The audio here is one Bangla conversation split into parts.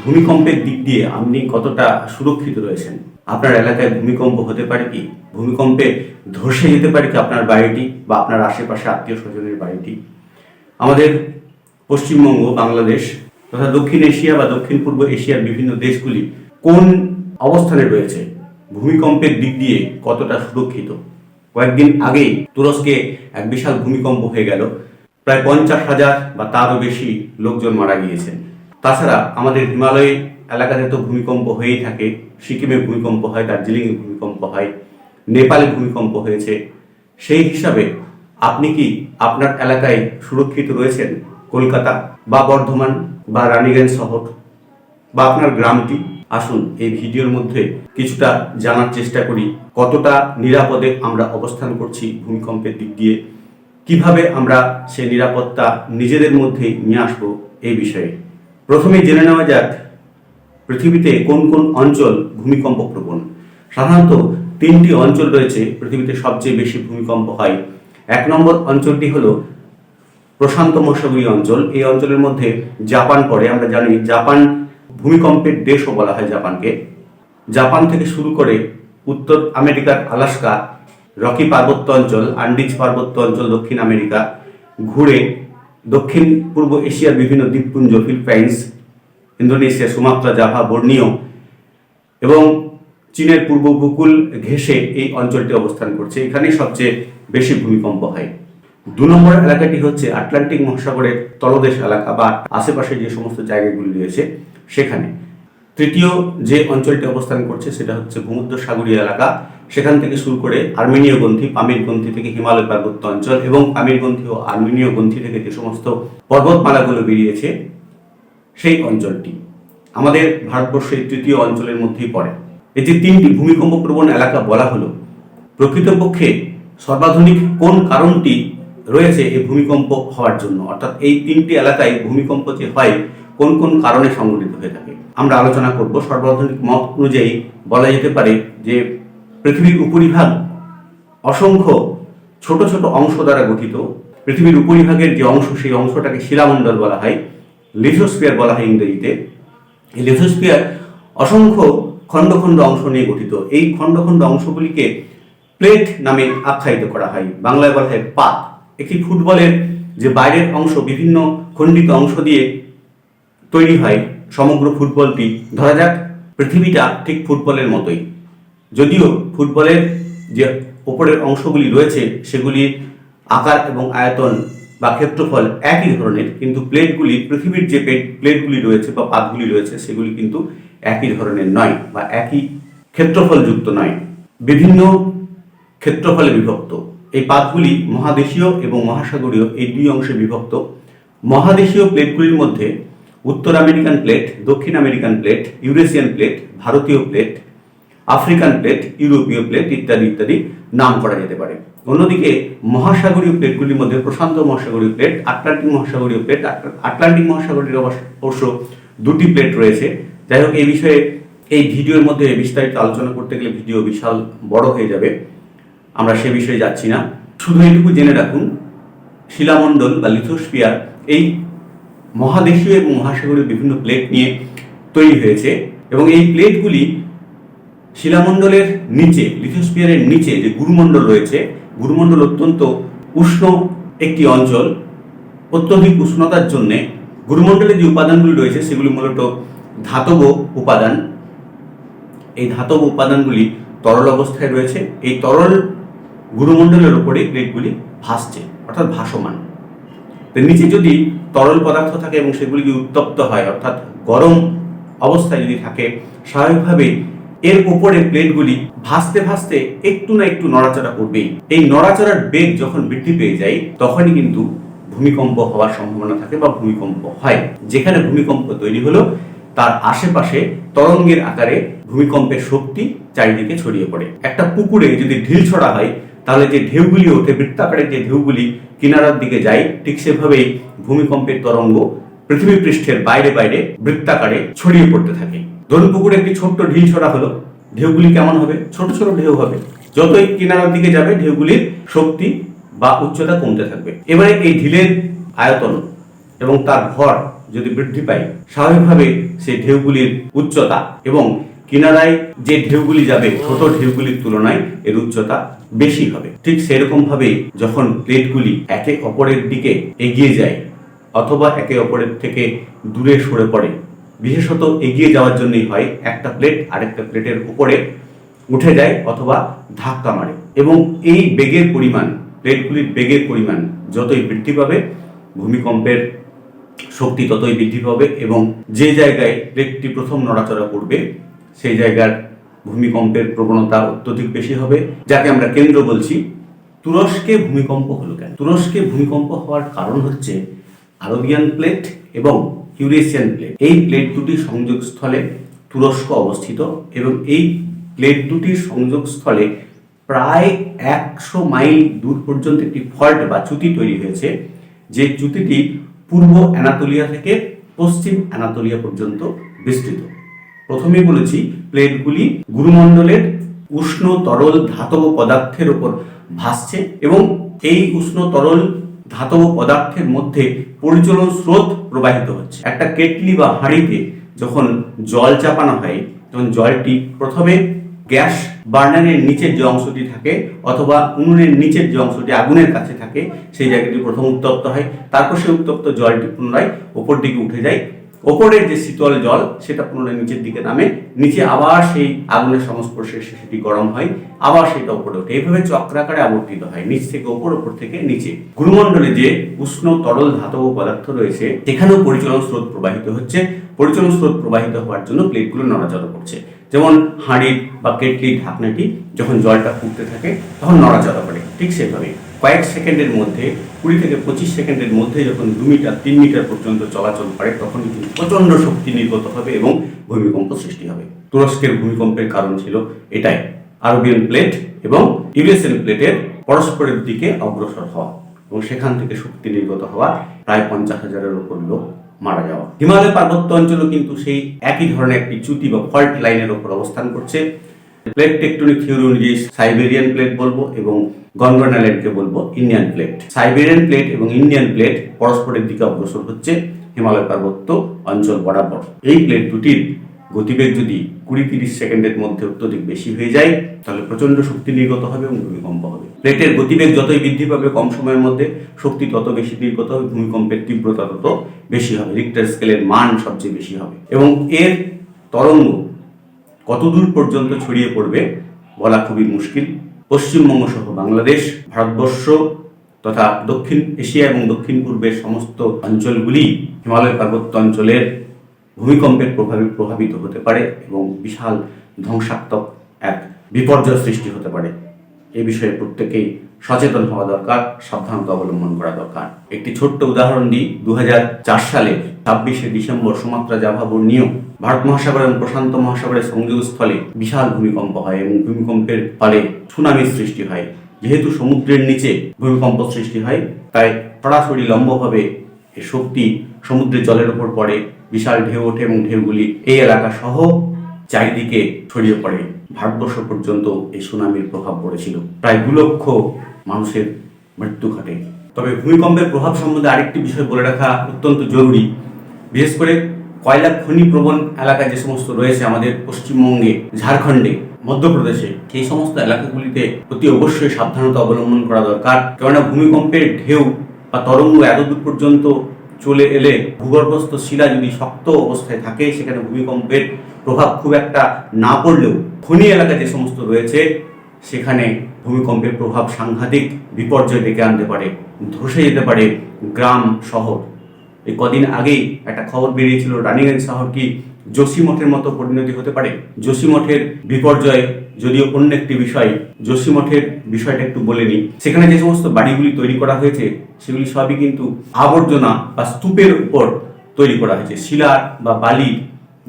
ভূমিকম্পের দিক দিয়ে আপনি কতটা সুরক্ষিত রয়েছেন? আপনার এলাকায় ভূমিকম্প হতে পারে কি? ভূমিকম্পে ধসে যেতে পারে কি আপনার বাড়িটি বা আপনার আশেপাশে আত্মীয় স্বজনের বাড়িটি? আমাদের পশ্চিমবঙ্গ, বাংলাদেশ তথা দক্ষিণ এশিয়া বা দক্ষিণ পূর্ব এশিয়ার বিভিন্ন দেশগুলি কোন অবস্থানে রয়েছে? ভূমিকম্পের দিক দিয়ে কতটা সুরক্ষিত? কয়েকদিন আগেই তুরস্কে এক বিশাল ভূমিকম্প হয়ে গেল, প্রায় 50,000 বা তারও বেশি লোকজন মারা গিয়েছেন। তাছাড়া আমাদের হিমালয় এলাকাতে তো ভূমিকম্প হয়েই থাকে, সিকিমে ভূমিকম্প হয়, দার্জিলিংয়ে ভূমিকম্প হয়, নেপালে ভূমিকম্প হয়েছে। সেই হিসাবে আপনি কি আপনার এলাকায় সুরক্ষিত রয়েছেন? কলকাতা বা বর্ধমান বা রানীগঞ্জ শহর বা আপনার গ্রামটি? আসুন এই ভিডিওর মধ্যে কিছুটা জানার চেষ্টা করি কতটা নিরাপদে আমরা অবস্থান করছি ভূমিকম্পের দিক দিয়ে, কিভাবে আমরা সেই নিরাপত্তা নিজেদের মধ্যে নিয়ে আসবো এই বিষয়ে। প্রথমে জেনে নেওয়া যাক পৃথিবীতে কোন কোন অঞ্চল ভূমিকম্প প্রবণ। সাধারণত 3টি অঞ্চল রয়েছে পৃথিবীতে সবচেয়ে বেশি ভূমিকম্প হয়। 1 নম্বর অঞ্চলটি হলো প্রশান্ত মহাসাগরীয় অঞ্চল। এই অঞ্চলের মধ্যে জাপান পড়ে। আমরা জানি জাপান ভূমিকম্পের দেশও বলা হয় জাপানকে। জাপান থেকে শুরু করে উত্তর আমেরিকার আলাস্কা, রকি পার্বত্য অঞ্চল, আন্ডিজ পার্বত্য অঞ্চল, দক্ষিণ আমেরিকা ঘুরে দক্ষিণ পূর্ব এশিয়ার বিভিন্ন দ্বীপপুঞ্জ, Philippines, Indonesia, Sumatra, Java, Borneo এবং চীনের পূর্ব উপকূল ঘেঁষে এই অঞ্চলটি অবস্থান করছে। এখানেই সবচেয়ে বেশি ভূমিকম্প হয়। 2 নম্বর এলাকাটি হচ্ছে আটলান্টিক মহাসাগরের তলদেশ এলাকা বা আশেপাশে যে সমস্ত জায়গাগুলি রয়েছে সেখানে। তৃতীয় যে অঞ্চলটি অবস্থান করছে সেটা হচ্ছে ভূমধ্যসাগরীয় এলাকা। সেখান থেকে শুরু করে আর্মেনীয় গ্রন্থি, পামির গ্রন্থি থেকে হিমালয় পার্বত্য অঞ্চল এবং পামির গ্রন্থি ও আর্মেনীয় গ্রন্থি থেকে যে সমস্ত পর্বতমালাগুলো বেরিয়েছে সেই অঞ্চলটি আমাদের ভারতবর্ষের তৃতীয় অঞ্চলের মধ্যেই পড়ে। এই যে 3টি ভূমিকম্প প্রবণ এলাকা বলা হলো, প্রকৃতপক্ষে সর্বাধুনিক কোন কারণটি রয়েছে এই ভূমিকম্প হওয়ার জন্য? অর্থাৎ এই 3টি এলাকায় ভূমিকম্প যে হয় কোন কোন কারণে সংঘটিত হয়ে থাকে আমরা আলোচনা করব। সর্বাধুনিক মত অনুযায়ী বলা যেতে পারে যে পৃথিবীর উপরিভাগ অসংখ্য ছোট ছোট অংশ দ্বারা গঠিত। পৃথিবীর উপরিভাগের যে অংশ সেই অংশটাকে শিলামণ্ডল বলা হয়, লিথোস্ফিয়ার বলা হয় ইংরেজিতে। এই লিথোস্ফিয়ার অসংখ্য খণ্ড খণ্ড অংশ নিয়ে গঠিত। এই খণ্ড খণ্ড অংশগুলিকে প্লেট নামে আখ্যায়িত করা হয়, বাংলায় বলা হয় পাত। একটি ফুটবলের যে বাইরের অংশ বিভিন্ন খণ্ডিত অংশ দিয়ে তৈরি হয়, সমগ্র ফুটবলটি, ধরা যাক পৃথিবীটা ঠিক ফুটবলের মতোই, যদিও ফুটবলের যে ওপরের অংশগুলি রয়েছে সেগুলির আকার এবং আয়তন বা ক্ষেত্রফল একই ধরনের, কিন্তু প্লেটগুলি, পৃথিবীর যে প্লেটগুলি রয়েছে বা পাতগুলি রয়েছে সেগুলি কিন্তু একই ধরনের নয় বা একই ক্ষেত্রফলযুক্ত নয়, বিভিন্ন ক্ষেত্রফলে বিভক্ত। এই পাতগুলি মহাদেশীয় এবং মহাসাগরীয় এই 2 অংশে বিভক্ত। মহাদেশীয় প্লেটগুলির মধ্যে উত্তর আমেরিকান প্লেট, দক্ষিণ আমেরিকান প্লেট, ইউরেশিয়ান প্লেট, ভারতীয় প্লেট, আফ্রিকান প্লেট, ইউরোপীয় প্লেট ইত্যাদি ইত্যাদি নাম করা যেতে পারে। অন্যদিকে মহাসাগরীয় প্লেটগুলির মধ্যে প্রশান্ত মহাসাগরীয় প্লেট, আটলান্টিক মহাসাগরীয় প্লেট, আটলান্টিক মহাসাগরীয় অবশ্য 2টি প্লেট রয়েছে। যাই হোক, এই বিষয়ে এই ভিডিওর মধ্যে বিস্তারিত আলোচনা করতে গেলে ভিডিও বিশাল বড় হয়ে যাবে, আমরা সে বিষয়ে যাচ্ছি না। শুধু এইটুকু জেনে রাখুন, শিলামণ্ডল বা লিথোস্ফিয়ার এই মহাদেশীয় এবং মহাসাগরীয় বিভিন্ন প্লেট নিয়ে তৈরি হয়েছে এবং এই প্লেটগুলি শিলামণ্ডলের নিচে, লিথোস্ফিয়ারের নিচে যে গুরুমণ্ডল রয়েছে, গুরুমণ্ডল অত্যন্ত উষ্ণ একটি অঞ্চল। অত্যধিক উষ্ণতার জন্যে গুরুমণ্ডলে যে উপাদানগুলি রয়েছে সেগুলি মূলত ধাতব উপাদান। এই ধাতব উপাদানগুলি তরল অবস্থায় রয়েছে। এই তরল গুরুমণ্ডলের উপরে প্লেটগুলি ভাসছে, অর্থাৎ ভাসমান। নিচে যদি তরল পদার্থ থাকে এবং সেগুলি উত্তপ্ত হয়, অর্থাৎ গরম অবস্থায় যদি থাকে, স্বাভাবিকভাবেই এর উপরে প্লেটগুলি ভাসতে ভাসতে একটু না একটু নড়াচড়া করবেই। এই নড়াচড়ার বেগ যখন বৃদ্ধি পেয়ে যায় তখনই কিন্তু ভূমিকম্প হওয়ার সম্ভাবনা থাকে বা ভূমিকম্প হয়। যেখানে ভূমিকম্প তৈরি হলো তার আশেপাশে তরঙ্গের আকারে ভূমিকম্পের শক্তি চারিদিকে ছড়িয়ে পড়ে। একটা পুকুরে যদি ঢিল ছড়া হয় তাহলে যে ঢেউগুলি ওঠে, বৃত্তাকারে যে ঢেউগুলি কিনারার দিকে যায়, ঠিক সেভাবেই ভূমিকম্পের তরঙ্গ পৃথিবী পৃষ্ঠের বাইরে বাইরে বৃত্তাকারে ছড়িয়ে পড়তে থাকে। ধরুন পুকুরে একটি ছোট্ট ঢিল ছড়া হলো, ঢেউগুলি কেমন হবে? ছোট ছোট ঢেউ হবে। যতই কিনারার দিকে যাবে ঢেউগুলির শক্তি বা উচ্চতা কমতে থাকবে। এবারে এই ঢিলের আয়তন এবং তার ভর যদি বৃদ্ধি পায়, স্বাভাবিকভাবে সেই ঢেউগুলির উচ্চতা এবং কিনারায় যে ঢেউগুলি যাবে ছোট ঢেউগুলির তুলনায় এর উচ্চতা বেশি হবে। ঠিক সেরকম ভাবে যখন প্লেটগুলি একে অপরের দিকে এগিয়ে যায় অথবা একে অপরের থেকে দূরে সরে পড়ে, বিশেষত এগিয়ে যাওয়ার জন্যই হয়, একটা প্লেট আরেকটা প্লেটের উপরে উঠে যায় অথবা ধাক্কা মারে, এবং এই বেগের পরিমাণ, প্লেটগুলির বেগের পরিমাণ যতই বৃদ্ধি পাবে ভূমিকম্পের শক্তি ততই বৃদ্ধি পাবে, এবং যে জায়গায় প্লেটটি প্রথম নড়াচড়া করবে সেই জায়গার ভূমিকম্পের প্রবণতা অত্যধিক বেশি হবে, যাকে আমরা কেন্দ্র বলছি। তুরস্কে ভূমিকম্প হলো কেন? তুরস্কে ভূমিকম্প হওয়ার কারণ হচ্ছে আরবিয়ান প্লেট এবং ইউরেশিয়ান প্লেট, এই প্লেট দুটির সংযোগস্থলে তুরস্ক অবস্থিত, এবং এই প্লেট দুটির সংযোগস্থলে প্রায় 100 মাইল দূর পর্যন্ত একটি ফল্ট বা চ্যুতি তৈরি হয়েছে, যে চ্যুতিটি পূর্ব অ্যানাতোলিয়া থেকে পশ্চিম অ্যানাতোলিয়া পর্যন্ত বিস্তৃত। প্রথমেই বলেছি প্লেটগুলি গুরুমণ্ডলের উষ্ণ তরল ধাতব পদার্থের উপর ভাসছে, এবং এই উষ্ণ তরল ধাতব পদার্থের মধ্যে পরিচলন স্রোত প্রবাহিত হচ্ছে। একটা কেটলি বা হাঁড়িতে যখন জল চাপানো হয় তখন জলটি প্রথমে গ্যাস বার্নারের নিচের যে অংশটি থাকে অথবা উনুনের নিচের যে অংশটি আগুনের কাছে থাকে সেই জায়গাটি প্রথম উত্তপ্ত হয়, তারপর সেই উত্তপ্ত জলটি পুনরায় ওপর দিকে উঠে যায়, ওপরের যে শীতল জল সেটা পুনরায় নিচের দিকে নামে, নিচে আবার সেই আগুনের সংস্পর্শে সেটি গরম হয়, আবার সেটা উপরে ওঠে, এইভাবে চক্রাকারে আবর্তিত হয়, নিচ থেকে ওপর, ওপর থেকে নিচে। গুরুমণ্ডলে যে উষ্ণ তরল ধাতব পদার্থ রয়েছে সেখানেও পরিচলন স্রোত প্রবাহিত হচ্ছে, পরিচলন স্রোত প্রবাহিত হওয়ার জন্য প্লেটগুলো নড়াচড়া করছে। যেমন হাঁড়ির বা কেটলির ঢাকনাটি যখন জলটা ফুটতে থাকে তখন নড়াচড়া করে, ঠিক সেভাবে কয়েক সেকেন্ডের মধ্যে 20 থেকে 25 সেকেন্ডের মধ্যে যখন 2 মিটার 3 মিটার পর্যন্ত চলাচল করে তখন কিন্তু প্রচন্ড শক্তি নির্গত হবে এবং ভূমিকম্প সৃষ্টি হবে। তুরস্কের ভূমিকম্পের কারণ ছিল এটাই, আরবিয়ান প্লেট এবং ইউরেশিয়ান প্লেটের পরস্পরের দিকে অগ্রসর হওয়া এবং সেখান থেকে শক্তি নির্গত হওয়া, প্রায় 50,000-এর উপর লোক মারা যাওয়া। হিমালয় পার্বত্য অঞ্চলও কিন্তু সেই একই ধরনের একটি চ্যুতি বা ফল্ট লাইনের উপর অবস্থান করছে। প্লেট টেকটনিক থিওরি অনুযায়ী সাইবেরিয়ান প্লেট বলবো এবং গন্ডোয়ানাল্যান্ডকে বলবো ইন্ডিয়ান প্লেট। সাইবেরিয়ান প্লেট এবং ইন্ডিয়ান প্লেট পরস্পরের দিকে অগ্রসর হচ্ছে হিমালয় পার্বত্য অঞ্চল বরাবর। এই প্লেট দুটির গতিবেগ যদি 20-30 সেকেন্ডের মধ্যে অত্যধিক বেশি হয়ে যায় তাহলে প্রচন্ড শক্তি নির্গত হবে এবং ভূমিকম্প হবে। প্লেটের গতিবেগ যতই বৃদ্ধি পাবে কম সময়ের মধ্যে শক্তি তত বেশি নির্গত হবে, ভূমিকম্পের তীব্রতা তত বেশি হবে, রিক্টার স্কেলের মান সবচেয়ে বেশি হবে, এবং এর তরঙ্গ কতদূর পর্যন্ত ছড়িয়ে পড়বে বলা খুবই মুশকিল। পশ্চিমবঙ্গ সহ বাংলাদেশ, ভারতবর্ষ তথা দক্ষিণ এশিয়া এবং দক্ষিণ পূর্বের সমস্ত অঞ্চলগুলি হিমালয় পার্বত্য অঞ্চলের ভূমিকম্পের প্রভাবে প্রভাবিত হতে পারে এবং বিশাল ধ্বংসাত্মক এক বিপর্যয় সৃষ্টি হতে পারে। এ বিষয়ে প্রত্যেকেই সচেতন হওয়া দরকার, সাবধানতা অবলম্বন করা দরকার। একটি ছোট্ট উদাহরণ দিই, 2004 সালের 26শে ডিসেম্বর সুমাত্রা জাভা বর্ণীয় ভারত মহাসাগর এবং প্রশান্ত মহাসাগরের সংযোগস্থলে বিশাল ভূমিকম্প হয় এবং ভূমিকম্পের ফলে সুনামির সৃষ্টি হয়। যেহেতু সমুদ্রের নিচে ভূমিকম্প সৃষ্টি হয় তাই সরাসরি লম্বভাবে এর শক্তি সমুদ্রের জলের উপর পড়ে, বিশাল ঢেউ ওঠে এবং ঢেউগুলি এই এলাকা সহ চারিদিকে ছড়িয়ে পড়ে। ভারতবর্ষ পর্যন্ত এই সুনামির প্রভাব পড়েছিল, প্রায় 2 লক্ষ মানুষের মৃত্যু ঘটে। তবে ভূমিকম্পের প্রভাব সম্বন্ধে আরেকটি বিষয় বলে রাখা অত্যন্ত জরুরি, বিশেষ করে কয়লা খনি প্রবণ এলাকায় যে সমস্ত রয়েছে আমাদের পশ্চিমবঙ্গে, ঝাড়খণ্ডে, মধ্যপ্রদেশে, সেই সমস্ত এলাকাগুলিতে অতি অবশ্যই সাবধানতা অবলম্বন করা দরকার। কেননা ভূমিকম্পের ঢেউ বা তরঙ্গ এতদূর পর্যন্ত চলে এলে ভূগর্ভস্থ শিলা যদি শক্ত অবস্থায় থাকে সেখানে ভূমিকম্পের প্রভাব খুব একটা না পড়লেও খনি এলাকা যে সমস্ত রয়েছে সেখানে ভূমিকম্পের প্রভাব সাংঘাতিক বিপর্যয় ডেকে আনতে পারে, ধসে যেতে পারে গ্রাম শহর। এই কদিন আগেই একটা খবর বেরিয়েছিল, রানীগঞ্জ শহর কি যোশীমঠের মতো পরিণতি হতে পারে। যোশীমঠের বিপর্যয় যদিও অন্য একটি বিষয়, যোশীমঠের বিষয়টা একটু বলে নিই। সেখানে যে সমস্ত বাড়িগুলি তৈরি করা হয়েছে সেগুলি সবই কিন্তু আবর্জনা বা স্তূপের উপর তৈরি করা হয়েছে। শিলা বা বালির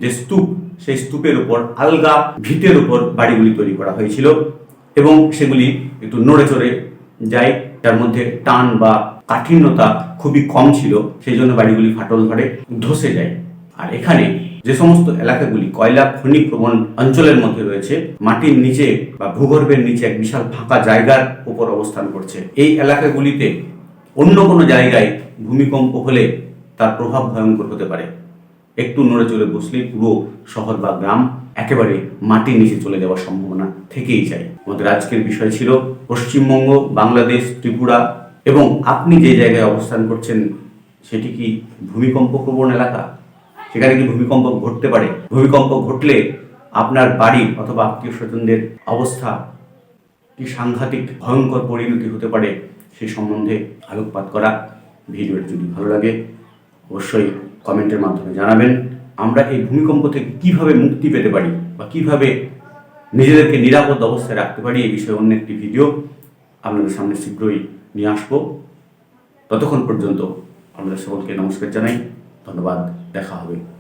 যে স্তূপ, সেই স্তূপের উপর আলগা ভিটের উপর বাড়িগুলি তৈরি করা হয়েছিল এবং সেগুলি একটু নড়ে চড়ে যায়, যার মধ্যে টান বা কাঠিন্যতা খুবই কম ছিল, সেই জন্য বাড়িগুলি ফাটল ধরে ধসে যায়। আর এখানে যে সমস্ত এলাকাগুলি কয়লা খনি প্রবণ অঞ্চলের মধ্যে রয়েছে, মাটির নিচে বা ভূগর্ভের নিচে এক বিশাল ফাঁকা জায়গার উপর অবস্থান করছে, এই এলাকাগুলিতে অন্য কোনো জায়গায় ভূমিকম্প হলে তার প্রভাব ভয়ঙ্কর হতে পারে। একটু নড়ে চড়ে বসলেই পুরো শহর বা গ্রাম একেবারে মাটির নিচে চলে যাওয়ার সম্ভাবনা থেকেই যায়। আমাদের আজকের বিষয় ছিল পশ্চিমবঙ্গ, বাংলাদেশ, ত্রিপুরা এবং আপনি যে জায়গায় অবস্থান করছেন সেটি কি ভূমিকম্প প্রবণ এলাকা? সেখানে কি ভূমিকম্প ঘটতে পারে? ভূমিকম্প ঘটলে আপনার বাড়ির অথবা আত্মীয় স্বজনদের অবস্থা কি সাংঘাতিক ভয়ঙ্কর পরিণতি হতে পারে সে সম্বন্ধে আলোকপাত করা। ভিডিওটি যদি ভালো লাগে অবশ্যই কমেন্টের মাধ্যমে জানাবেন। আমরা এই ভূমিকম্প থেকে কিভাবে মুক্তি পেতে পারি বা কিভাবে নিজেদেরকে নিরাপদ অবস্থায় রাখতে পারি এই বিষয়ে অন্য একটি ভিডিও আপনাদের সামনে শীঘ্রই নিয়ে আসবো। ততক্ষণ পর্যন্ত আমাদের সকলকে নমস্কার জানাই। ধন্যবাদ, দেখা হবে।